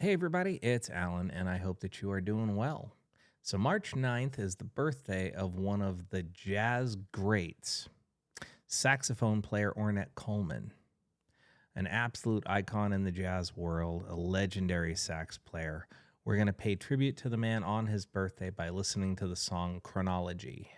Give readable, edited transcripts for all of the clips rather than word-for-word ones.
Hey, everybody, it's Alan, and I hope that you are doing well. So, March 9th is the birthday of one of the jazz greats, saxophone player Ornette Coleman, an absolute icon in the jazz world, a legendary sax player. We're going to pay tribute to the man on his birthday by listening to the song Chronology.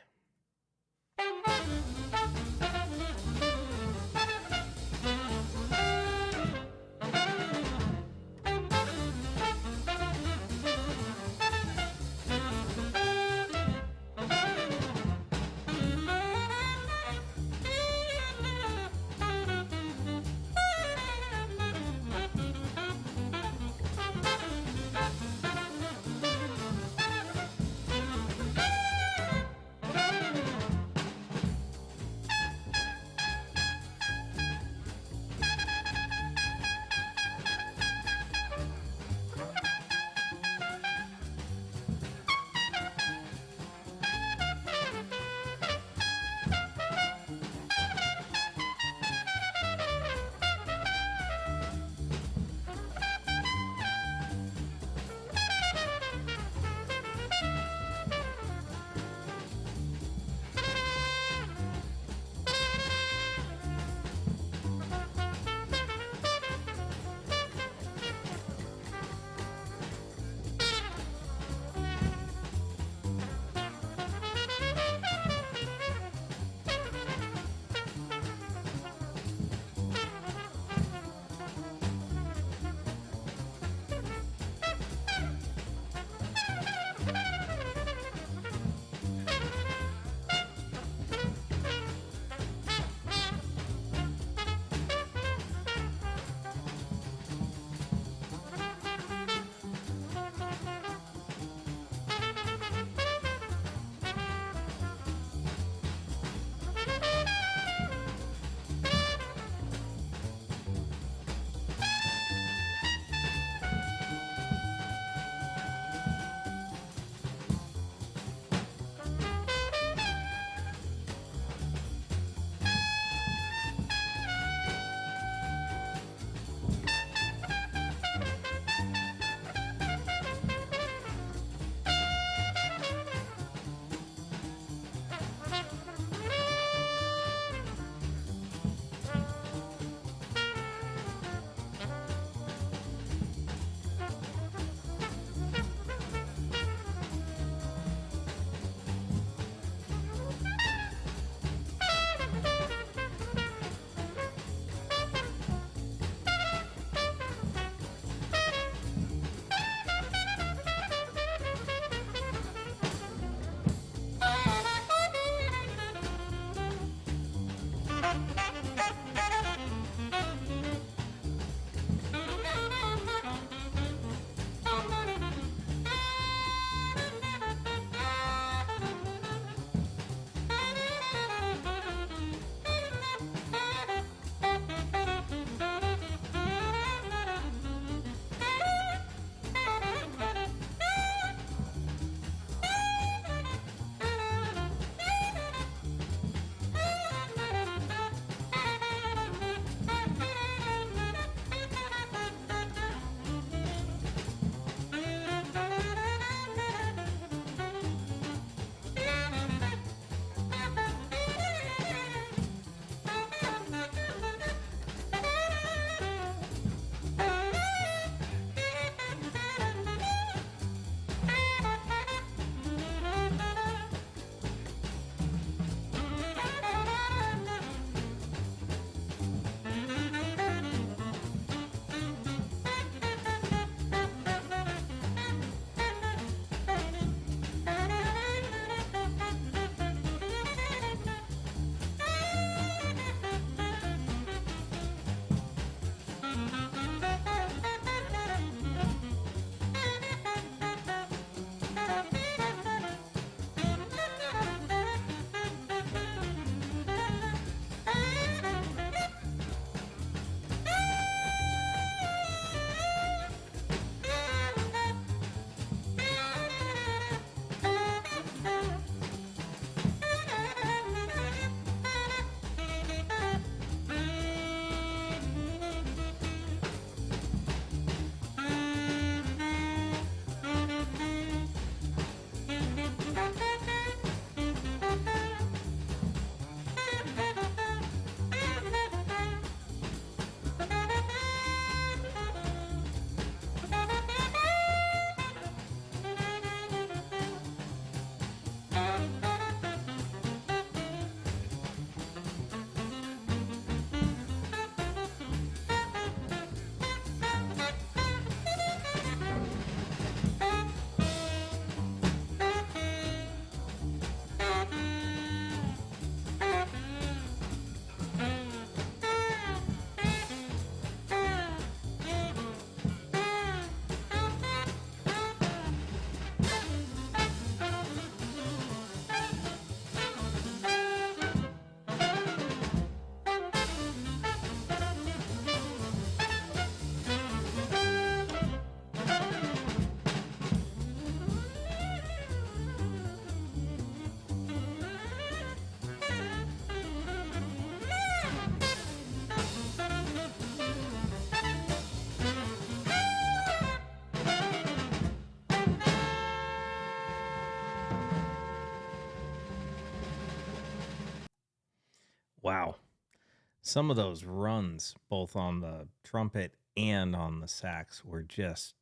some of those runs, both on the trumpet and on the sax, were just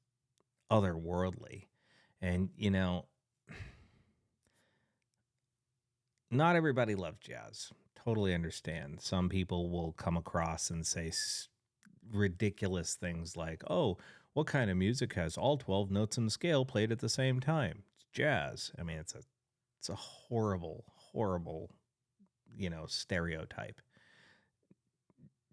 otherworldly. And, not everybody loves jazz. Totally understand. Some people will come across and say ridiculous things like, oh, what kind of music has all 12 notes in the scale played at the same time? It's jazz. I mean, it's a horrible, horrible, stereotype.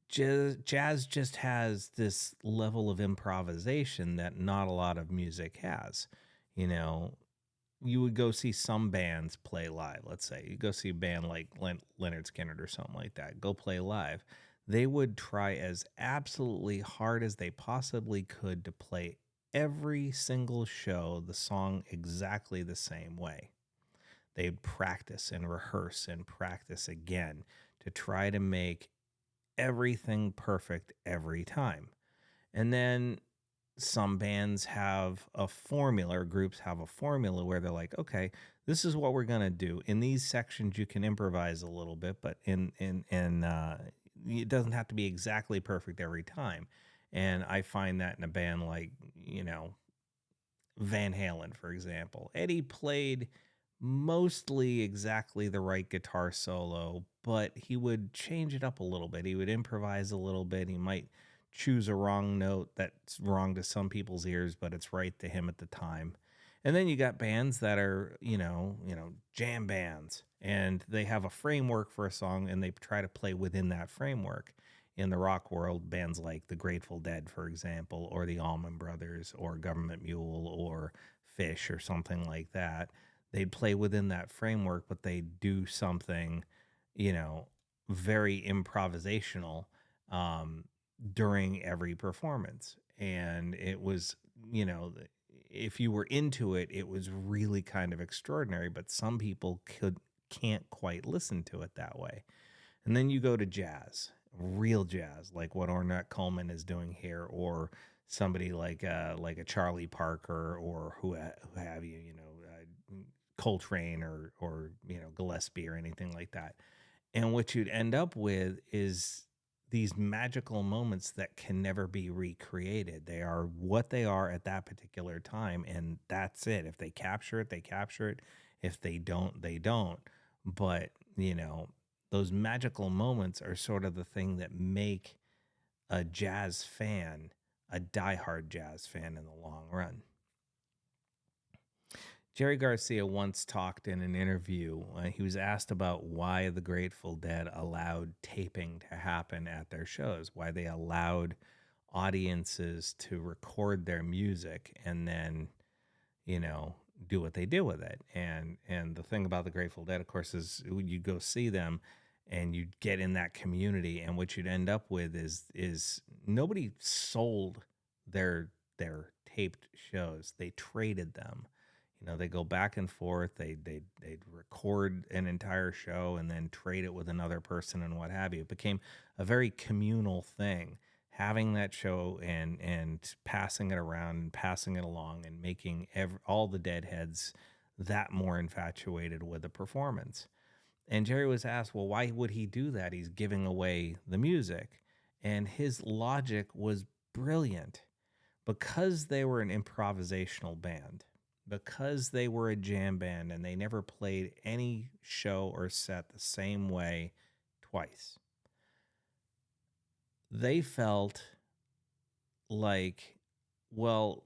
Jazz just has this level of improvisation that not a lot of music has. You know, you would go see some bands play live. Let's say you go see a band like Leonard Skinner or something like that, go play live. They would try as absolutely hard as they possibly could to play every single show the song exactly the same way. They'd practice and rehearse and practice again to try to make everything perfect every time. And then some bands have a formula, or groups have a formula where they're like, okay, this is what we're gonna do. In these sections, you can improvise a little bit, but it doesn't have to be exactly perfect every time. And I find that in a band like Van Halen, for example, Eddie played mostly exactly the right guitar solo, but he would change it up a little bit. He would improvise a little bit. He might choose a wrong note that's wrong to some people's ears, but it's right to him at the time. And then you got bands that are, jam bands, and they have a framework for a song and they try to play within that framework. In the rock world, bands like the Grateful Dead, for example, or the Allman Brothers, or Government Mule, or Fish, or something like that, they'd play within that framework, but they do something, very improvisational um, during every performance. And it was, if you were into it, it was really kind of extraordinary, but some people can't quite listen to it that way. And then you go to jazz, real jazz, like what Ornette Coleman is doing here, or somebody like a Charlie Parker, or who have you, Coltrane, or Gillespie, or anything like that. And what you'd end up with is these magical moments that can never be recreated. They are what they are at that particular time, and that's it. If they capture it, they capture it. If they don't, they don't. But, those magical moments are sort of the thing that make a jazz fan a diehard jazz fan in the long run. Jerry Garcia once talked in an interview. He was asked about why the Grateful Dead allowed taping to happen at their shows, why they allowed audiences to record their music and then, do what they do with it. And the thing about the Grateful Dead, of course, is you go see them and you get in that community, and what you'd end up with is nobody sold their taped shows. They traded them. They go back and forth. They'd record an entire show and then trade it with another person and what have you. It became a very communal thing, having that show and passing it around and passing it along and making all the deadheads that more infatuated with the performance. And Jerry was asked, well, why would he do that? He's giving away the music. And his logic was brilliant. Because they were an improvisational band, because they were a jam band and they never played any show or set the same way twice, they felt like, well,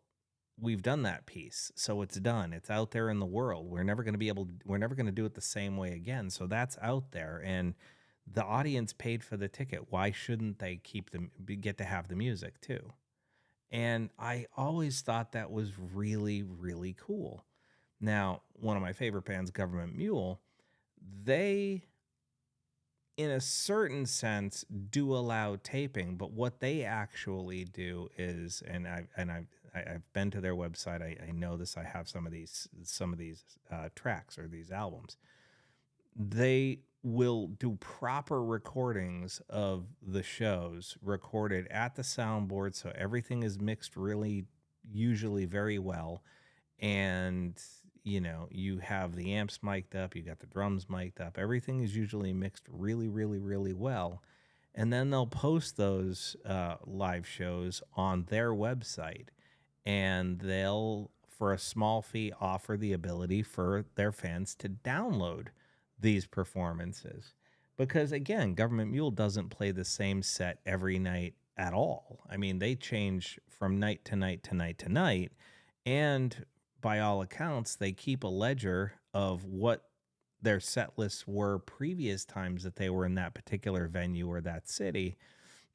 we've done that piece, so it's done. It's out there in the world. We're never going to do it the same way again. So that's out there, and the audience paid for the ticket. Why shouldn't they get to have the music too? And I always thought that was really, really cool. Now, one of my favorite bands, Government Mule, they, in a certain sense, do allow taping, but what they actually do is, and I've been to their website. I know this. I have some of these tracks or these albums. They will do proper recordings of the shows, recorded at the soundboard, so everything is mixed really, usually very well. And you have the amps mic'd up, you got the drums mic'd up, everything is usually mixed really, really, really well. and then they'll post those live shows on their website, and they'll, for a small fee, offer the ability for their fans to download these performances. Because again, Government Mule doesn't play the same set every night at all. I mean, they change from night to night to night to night, and by all accounts, they keep a ledger of what their set lists were previous times that they were in that particular venue or that city,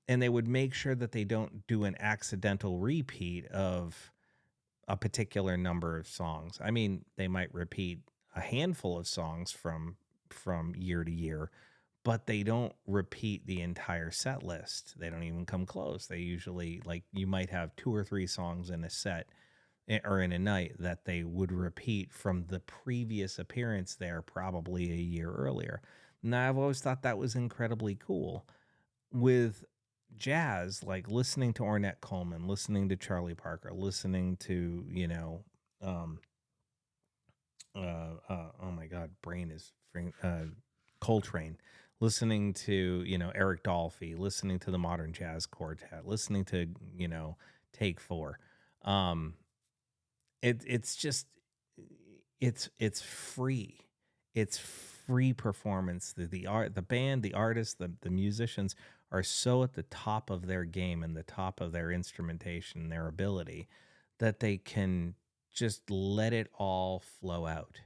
and they would make sure that they don't do an accidental repeat of a particular number of songs. I mean, they might repeat a handful of songs from year to year, but they don't repeat the entire set list. They don't even come close. They usually, like, you might have 2 or 3 songs in a set or in a night that they would repeat from the previous appearance there, probably a year earlier. Now, I've always thought that was incredibly cool. With jazz, like listening to Ornette Coleman, listening to Charlie Parker, listening to, um, oh my God, brain is Coltrane, listening to, Eric Dolphy, listening to the Modern Jazz Quartet, listening to, Take Four. Um, it's just it's free. It's free performance. The art, the band, the artists, the musicians are so at the top of their game and the top of their instrumentation, their ability, that they can just let it all flow out.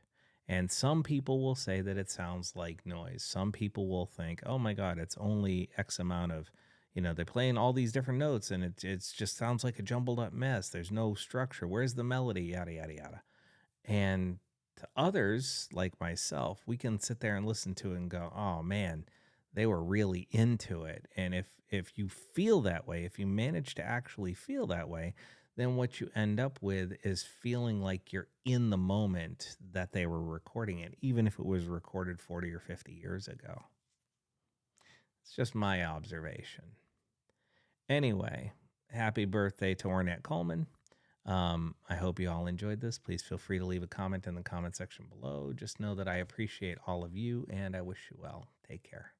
And some people will say that it sounds like noise. Some people will think, oh my God, it's only X amount of, they're playing all these different notes and it's just sounds like a jumbled up mess. There's no structure. Where's the melody? Yada, yada, yada. And to others like myself, we can sit there and listen to it and go, oh man, they were really into it. And if you feel that way, if you manage to actually feel that way, then what you end up with is feeling like you're in the moment that they were recording it, even if it was recorded 40 or 50 years ago. It's just my observation. Anyway, happy birthday to Ornette Coleman. I hope you all enjoyed this. Please feel free to leave a comment in the comment section below. Just know that I appreciate all of you and I wish you well. Take care.